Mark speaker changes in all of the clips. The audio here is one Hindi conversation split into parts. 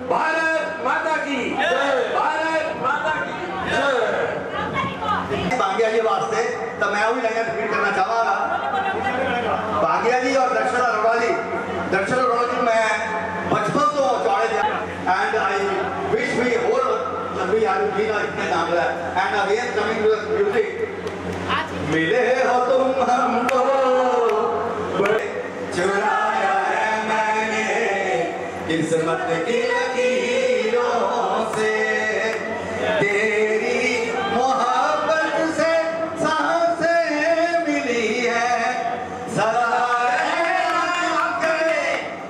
Speaker 1: भारत माता की जय, भारत माता की जय।
Speaker 2: भांगिया जी वास्ते तो मैं भी लाइन रिपीट करना चाहवागा। भांगिया जी और दर्शन अरोड़ा जी, मैं बचपन तो चौड़े दिया and I wish we whole लंबी आयु जी ना इतने नाम है and again coming to the music. मिले हो तुम हमको बड़े चुराया है मैंने किस्मत की लकीरों से, तेरी मोहब्बत से सांसें मिली है,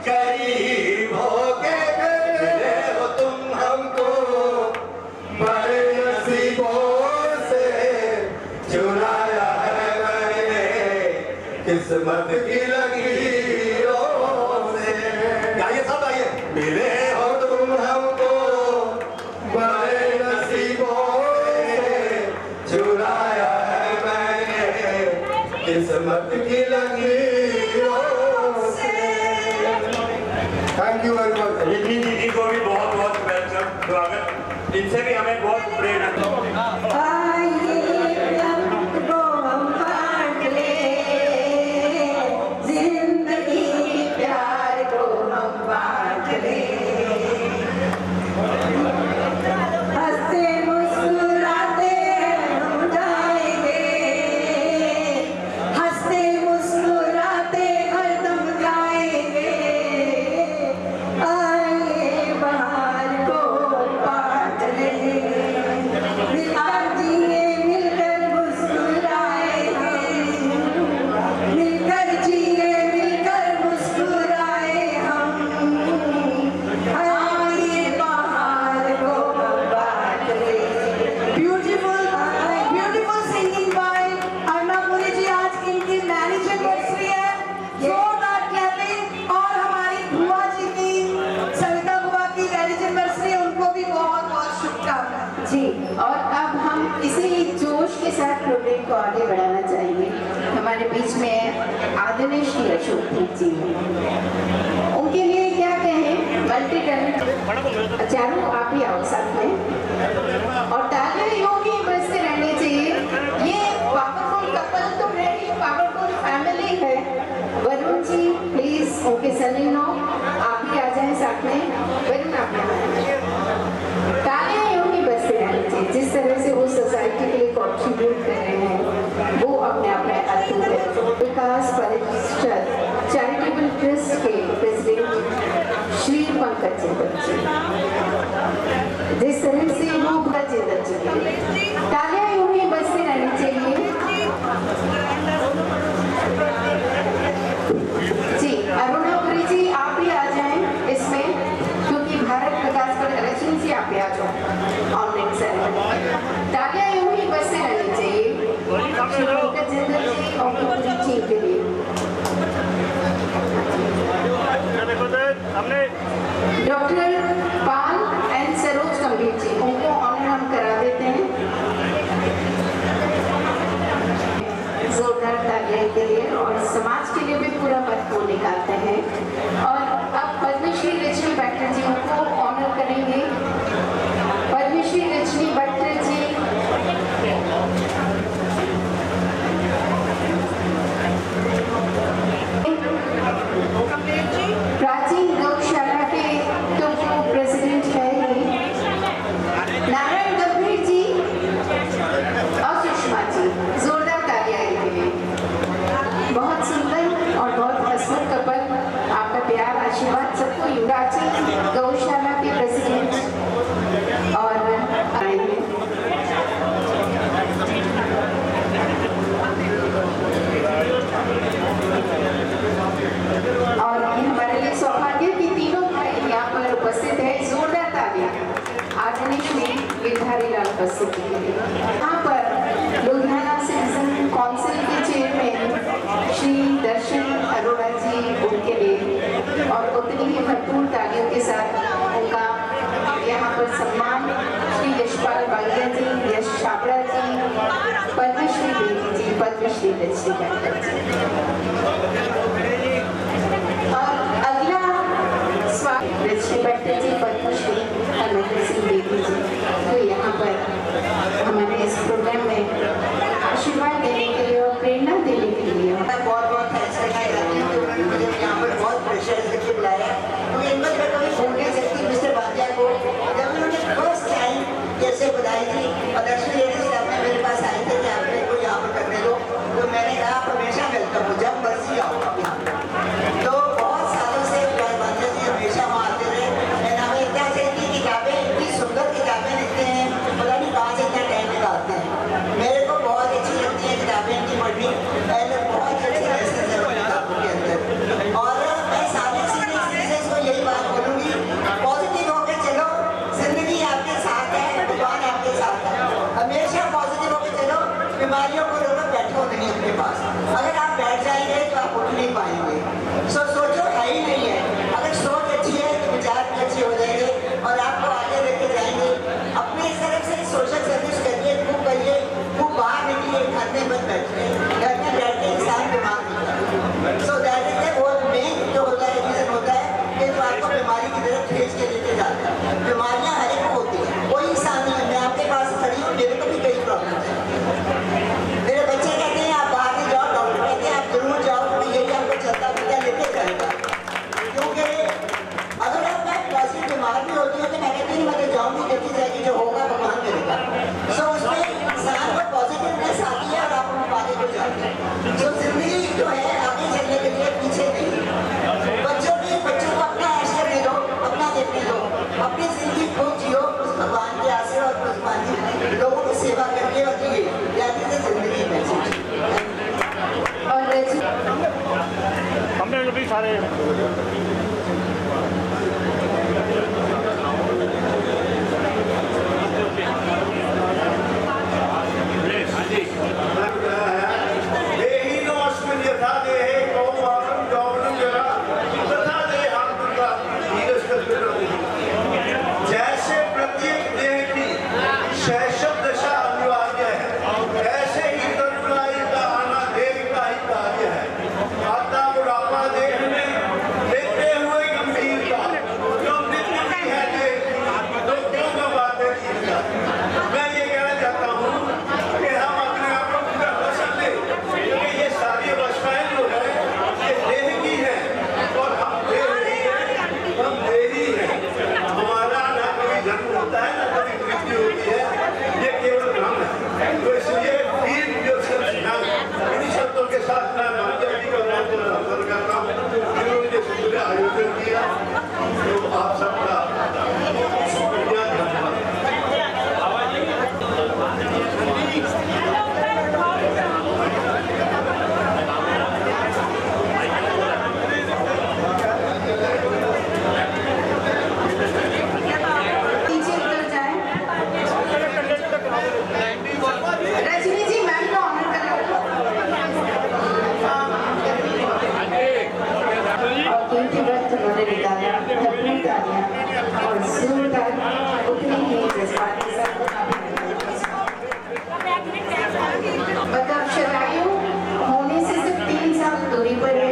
Speaker 2: करीब होके मिले हो तुम हमको बड़े नसीबों से, चुराया है मैंने किस्मत की लकीरों से। गाइए सब आइए। मिले हो तुम हमको बड़े नसीबों से, चुराया है मैंने किस्मत की लकीरों से। Thank you very much.
Speaker 1: Riddhi दीदी को भी बहुत बहुत वेलकम, स्वागत। इनसे भी हमें बहुत प्रेरणा।
Speaker 3: जी, और अब हम इसी जोश के साथ प्रोग्राम को आगे बढ़ाना चाहेंगे। हमारे बीच में आदरणीय श्री अशोक जी, उनके लिए क्या कहें, मल्टी टैलेंट। चारों आप ही आओ साथ में और तालियां यूं ही बजते रहनी चाहिए। ये पावरफुल कपल तो नहीं, पावरफुल फैमिली है। वरुण जी प्लीज, ओके सलीनो आप ही आ जाएं साथ में। वरुण आप तालियां यूं ही बजते रहनी चाहिए। जिस तरह से वो सोसाइटी के लिए कॉन्ट्रीब्यूट कर रहे हैं वो अपने आप में अद्भुत है। विकास परिषद चैरिटेबल ट्रस्ट के प्रेसिडेंट श्री पंकज जिंदल जी, जिस तरह से वो जिंदल जी, तालियां यूं ही बजते रहनी चाहिए। जी, अरुणापुरी जी आप भी आ जाएं इसमें, क्योंकि भारत विकास पर इलेक्शन से आप भी आ जाओ ऑनलाइन सेरेमनी। तालियां यूं ही बजते रहनी चाहिए श्री पंकज जिंदल जी और पूरी टीम के लिए। डॉक्टर पाल एंड सरोज गंभीर जी, उनको ऑनर हम करा देते हैं जोरदार तालियां के लिए, और समाज के लिए भी पूरा मत को निकालते हैं। और अब पद्मश्री रजनी भट्ट जी को ऑनर करेंगे। पद्मश्री रजनी भट्ट जी प्राचीन गौशाला के तो वो प्रेसिडेंट है ही, नारायण गंभीर जी और सुषमा जी, जोरदार तालियां के लिए। बहुत सुंदर और बहुत हंसमुख कपल, आपका प्यार आशीर्वाद सबको। युवराज जी गौशाला के प्रेसिडेंट और आएंगे। और ये हमारे लिए सौभाग्य की तीनों भाई यहाँ पर उपस्थित है। जोरदार तालियां आदरणीय श्री गिरधारी लाल उपस्थित के लिए। यहाँ पर लुधियाना सिटीजन काउंसिल के चेयरमैन श्री दर्शन अरोड़ा जी, उनके लिए और उतनी ही भरपूर तालियों के साथ उनका यहाँ पर सम्मान श्री यशपाल बालिया जी, यश छाबड़ा जी, पद्मश्री बेटी जी, पद्मश्री रजनी भट्ट जी। और अगला स्वागत रजनी भट्ट जी, पद्मश्री महेंद्र सिंह बेदी जी को यहाँ पर हमारे इस प्रोग्राम में आशीर्वाद देने के लिए और प्रेरणा देने के लिए
Speaker 4: बहुत बहुत थैंक्स करना चाहती हूँ कि उन्होंने मुझे यहाँ पर बहुत प्रेशर करके बुलाया। क्योंकि इन बार मैं कभी भूल नहीं सकती मिस्टर भाटिया को, जब उन्होंने फर्स्ट टाइम कैसे बुलाई थी और लक्ष्मी लेडीज क्लब में मेरे पास आए थे कि आप मेरे को यहाँ पर करने दो, तो मैंने कहा आप हमेशा वेलकम हो, जब मर्जी आओ आप यहाँ पर। तो बहुत सालों से भाटिया जी हमेशा वहाँ आते रहे। हमें इतना से इतनी किताबें, इतनी सुंदर किताबें लिखते हैं, पता नहीं कहाँ से इतना टाइम निकालते हैं। मेरे को बहुत अच्छी लगती है किताबें इनकी पढ़नी, बहुत अच्छी लेसन है किताबों के अंदर। और मैं सारे सीनियर्स को यही बात बोलूँगी, पॉजिटिव होकर चलो, जिंदगी आपके साथ है, भगवान आपके साथ है, हमेशा पॉजिटिव होकर चलो। बीमारियों को रोको, बैठो नहीं अपने पास, अगर आप बैठ जाएंगे तो आप उठ नहीं पाएंगे। सोचो है ही नहीं है, अगर सोच अच्छी है तो विचार भी अच्छे हो जाएंगे और आपको आगे लेके जाएंगे। अपने इस तरफ से सोशल सर्विस करिए, खूब बाहर निकलिए, घर में मत बैठिए, घर में बैठ के इंसान बीमार होता है। सो दैट इज वो मेन जो होता है, रीजन होता है कि जो आपको बीमारी की तरफ खींच के लेके जाता है। बीमारियाँ हर एक को होती हैं, कोई इंसान नहीं है। मैं आपके पास खड़ी हूँ, मेरे को भी कई प्रॉब्लम है। मेरे बच्चे कहते हैं आप बाहर नहीं जाओ, डॉक्टर कहते हैं आप जरूर जाओ, तो यही आपको चलता फिरता लेके जाएगा। क्योंकि अगर आप मैं पॉजिटिव बीमार भी होती हूँ तो मैं कहती हूँ मैं जाऊँगी, देखी जाएगी, जो होगा भगवान करेगा। सो उसमें इंसान को पॉजिटिवनेस आती है और आप उन आगे को जाते हैं। सो जिंदगी जो है आगे चलने के लिए पीछे नहीं। बच्चों को अपना ऐश करने दो, अपना देखने दो, अपनी जिंदगी खुद जियो, उस भगवान के आशीर्वाद और भगवान की लोगों की सेवा करके और जिए, यानी कि जिंदगी मैसेज।
Speaker 3: और
Speaker 5: हमने भी सारे
Speaker 2: जैसे प्रत्येक देह की शैशव दशा अनिवार्य है, ऐसे ही तरुणाई का आना देह का ही कार्य है। आता बुढ़ापा देह में लेते हुए गंभीरता, जो मृत्यु भी है देह की, तो क्यों गंवाते जीव जाते। मैं ये कहना चाहता हूँ कि हम अपने आप को पूरा पसंद दें, क्योंकि ये सारी अवस्थाएं जो है ये देह की है और हम देह नहीं है, हम देह ही है। हमारा ना कभी जन्म होता है ना कभी मृत्यु होती है, ये केवल भ्रम है। तो इसलिए फील योरसेल्फ इन्हीं शब्दों के साथ मैं भाटिया जी का बहुत बहुत आभार करता हूँ, जिन्होंने सुंदर आयोजन किया। तो आप सबका शुक्रिया, धन्यवाद।
Speaker 3: पीछे उतर जाए। रजनी जी मैम का ऑनर करो। और कीमती वक्त उन्होंने निकाला, भरपूर तालियां और जोरदार उतनी ही जज्बाती सबको मतलब शरायु होने से सिर्फ 3 साल दूरी पर है।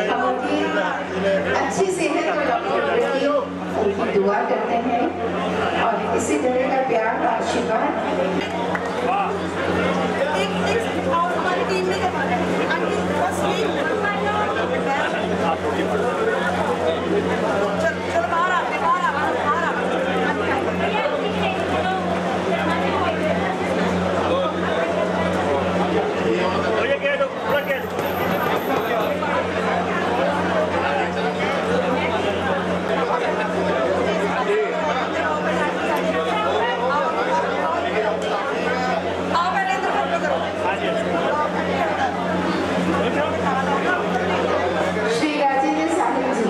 Speaker 3: हम उनकी अच्छी सेहत और डॉक्टर के लिए उनकी दुआ करते हैं और इसी तरह का प्यार और आशीर्वाद
Speaker 6: हमारी टीम ने चल बाहर आ
Speaker 3: श्री राजेंद्र साहिब जी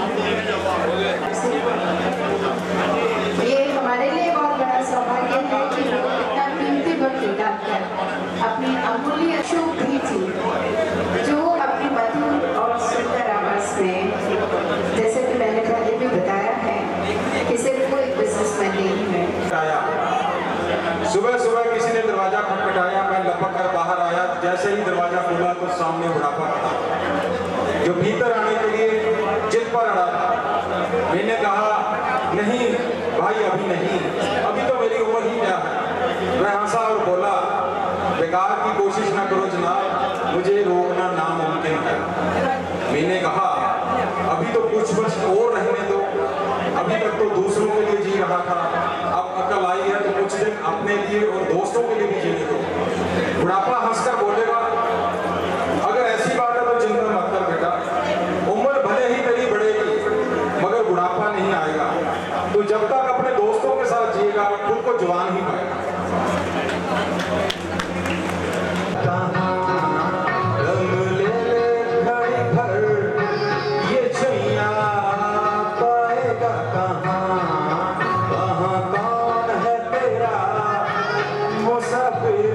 Speaker 5: भाई अभी नहीं, अभी तो मेरी उम्र ही क्या है। वह हंसा और बोला, बेकार की कोशिश न करो जनाब, मुझे रोकना नामुमकिन है। मैंने कहा, अभी तो कुछ वर्ष और रहने दो, अभी तक तो दूसरों के लिए जी रहा था, अब अकल आई है तो कुछ दिन अपने लिए और दोस्तों के लिए भी जीने दो। बुढ़ापा हंसकर बोलेगा, अगर ऐसी बात है तो चिंता मत कर बेटा, उम्र भले ही तेरी बढ़ेगी मगर बुढ़ापा नहीं आएगा। तो जब तक अपने दोस्तों के साथ जिएगा खुद को जवान ही पाएगा। मुसाफिर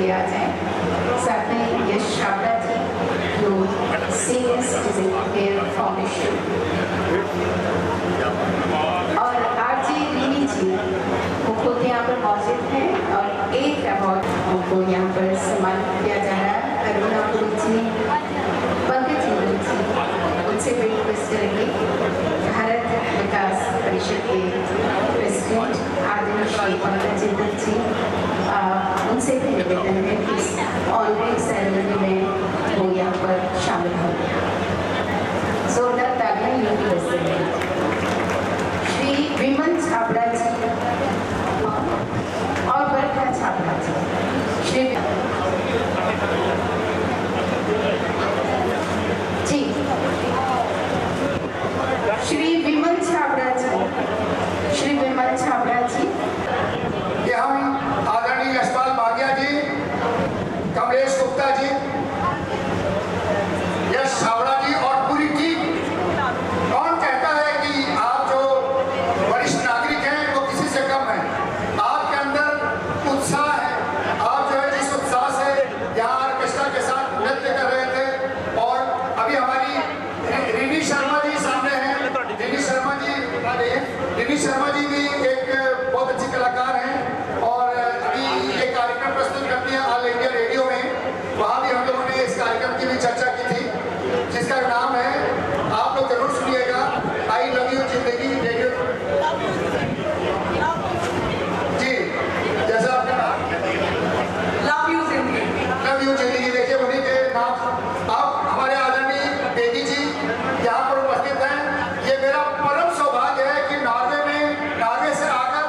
Speaker 3: लिए आ जाएं। साथ में यश छाबड़ा जी जो सीनियर सिटीजन केयर फाउंडेशन, और आरजी रीनी जी वो खुद यहाँ पर मौजूद हैं और एक अवार्ड उनको यहाँ पर सम्मानित किया जा रहा है। अरुणा पुरी जी, पंकज जी, उनसे भी रिक्वेस्ट करेंगे। भारत विकास परिषद के प्रेसिडेंट आदरणीय श्री पंकज जी, उनसे भी निवेदन है कि इस ऑनलाइन सेरेमनी में वो यहाँ पर शामिल हो। जोरदार तालियां यूनिवर्सिटी में। श्री विमल छाबड़ा जी और बरखा छाबड़ा जी। श्री जी, श्री विमल छाबड़ा जी, श्री विमल छाबड़ा जी।
Speaker 7: कि हम आदरणीय यशपाल भागिया जी, कमलेश गुप्ता जी, यश छाबड़ा जी और पूरी टीम, कौन कहता है कि आप जो वरिष्ठ नागरिक हैं वो किसी से कम हैं। आपके अंदर उत्साह है। आप जो है जिस उत्साह से यहाँ ऑर्केस्ट्रा के साथ नृत्य कर रहे थे, और अभी हमारी रिनी शर्मा जी सामने हैं। रिनी शर्मा जी भी एक बहुत अच्छी कलाकार हैं और अभी एक कार्यक्रम प्रस्तुत करती हैं ऑल इंडिया रेडियो में। वहाँ भी हम लोगों ने इस कार्यक्रम की भी चर्चा की थी, जिसका नाम है, आप लोग जरूर सुनिएगा, आई लव यू जिंदगी रेडियो जी। जैसा आपने कहा लव यू जिंदगी, देखिए उन्हीं के नाम। आप हमारे आदरणीय बेदी जी यहाँ पर उपस्थित हैं। ये मेरा परम सौभाग्य है कि नॉर्वे से आकर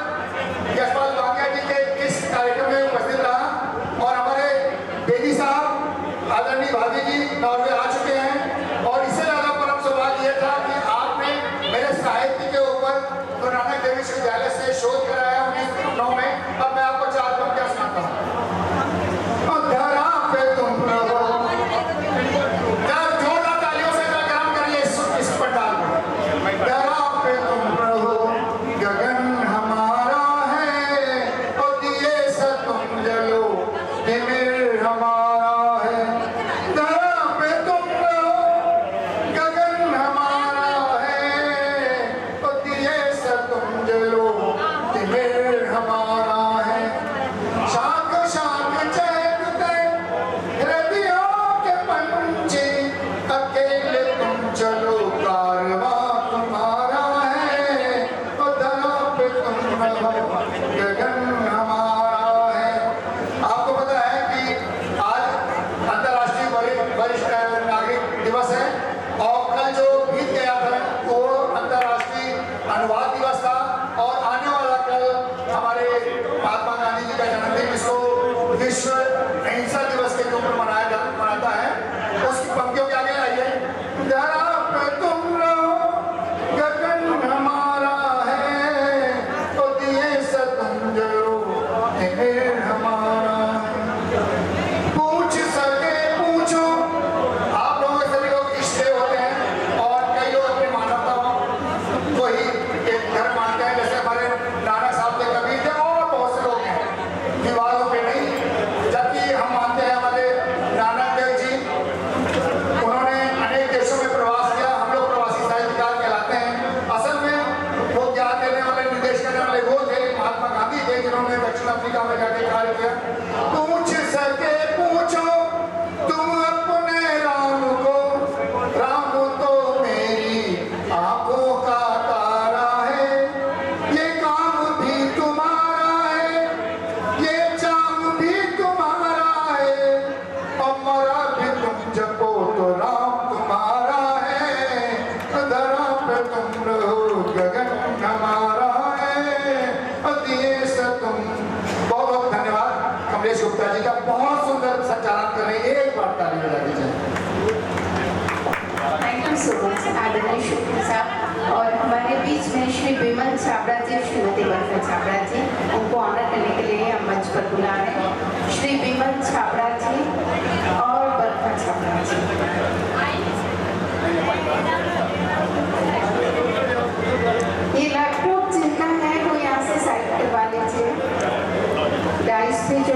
Speaker 7: यशपाल भागिया जी के इस कार्यक्रम में उपस्थित रहा, और हमारे बेदी साहब आदरणीय भाभी जी नॉर्वे आ चुके हैं। और इससे ज़्यादा परम सौभाग्य यह था कि आपने मेरे साहित्य के ऊपर गुरु नानक देव विश्वविद्यालय से शोध कराया 1909 में। अब मैं आपको चार बार क्या सुनाता हूँ। धरा पे तुम रहो, जोरदार तालियों से गरम करिए इस पंडाल को। धरा पे तुम रहो, गगन हमारा है, और दिए से तुम जलो, हिमेर हमारा है। धरा पे तुम रहो, गगन हमारा है, और दिए से तुम जलो, हिमेर हमारा है। शाख शाख चहकते हृदयों के पंछी, अकेले तुम चलो कारवां तुम्हारा है, और धरा पे तुम रहो, गगन हमारा है। आपको पता है कि आज अंतर्राष्ट्रीय वरिष्ठ नागरिक दिवस है, और कल जो बीत गया था वो अंतर्राष्ट्रीय अनुवाद दिवस था, और आने वाला कल हमारे महात्मा गांधी जी का जन्मदिन, इसको विश्व अहिंसा दिवस के रूप में मनाता है। उसकी पंक्तियों के आगे आइए। धरा पे तुम रहो, गगन हमारा है, तो दिए से तुम जलो, हिमेर हमारा है। पूछ सके पूछो, आप लोगों के सभी लोग इष्टदेव होते हैं, और कई लोग अपनी मानवता को ही एक धर्म मानते हैं। जैसे हमारे नानक साहब के कबीर थे, और बहुत से लोग हैं, विवादों पे नहीं। जबकि हम मानते हैं हमारे नानक देव जी, उन्होंने अनेक देशों में प्रवास किया। हम लोग प्रवासी साहित्यकार कहलाते हैं। असल में वो ज्ञान देने वाले, निर्देश करने वाले वो थे महात्मा गांधी थे, जिन्होंने दक्षिण अफ्रीका में जाके कार्य किया। पूछ सके पूछो तुम अपने राम को, राम तो मेरी आंखों का तारा है। ये काम भी तुम्हारा है, ये चाम भी तुम्हारा है, और मरा भी तुम जपो तो राम तुम्हारा है। धरा पे तुम रहो, गगन हमारा है, और दिए से तुम। बहुत बहुत धन्यवाद कमलेश गुप्ता जी का, बहुत सुंदर संचालन कर रहे हैं। एक बार ताली बजा दीजिए।
Speaker 3: थैंक यू सो मच आदरणीय शुक्ला साहब। और हमारे बीच में श्री विमल छाबड़ा जी, श्रीमती बरखा छाबड़ा जी, उनको ऑनर करने के लिए हम मंच पर बुला रहे हैं। श्री विमल छाबड़ा जी और बरखा छाबड़ा जी। ये लैपटॉप जिनका है वो यहाँ से साइड करवा लीजिए। डाइस पे जो